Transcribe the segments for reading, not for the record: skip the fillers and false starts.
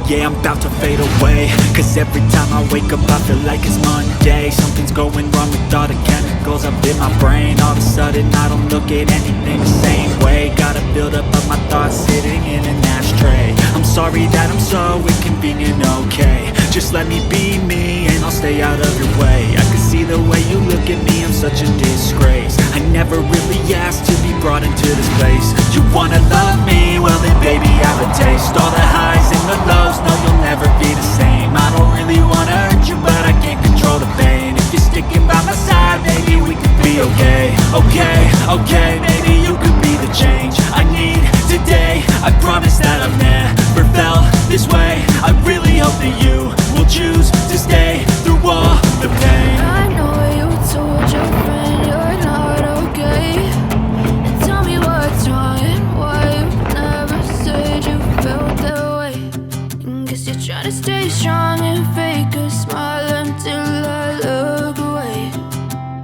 Yeah, I'm about to fade away, cause every time I wake up I feel like it's Monday. Something's going wrong with all the chemicals up in my brain. All of a sudden I don't look at anything the same way. Gotta build up of my thoughts sitting in an ashtray. I'm sorry that I'm so inconvenient, okay. Just let me be me and I'll stay out of your way. I can see the way you look at me, I'm such a disgrace. I never really asked to be brought into this place. You wanna love me? Well then baby have a taste. All the highs and the lows, no you'll never be the same. I don't really wanna hurt you but I can't control the pain. If you're sticking by my side, maybe we could be okay. Okay, maybe you could be the change I need today. I promise that I've never felt this way. I really hope that you will choose to stay through all the pain. I know you told your friend you're not okay, and tell me what's wrong and why you never said you felt that way. And guess you're trying to stay strong and fake a smile until I look away.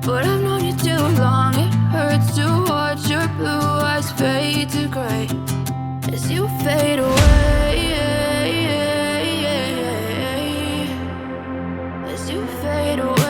But I've known you too long, it hurts to watch your blue eyes fade to gray as you fade away, as you fade away.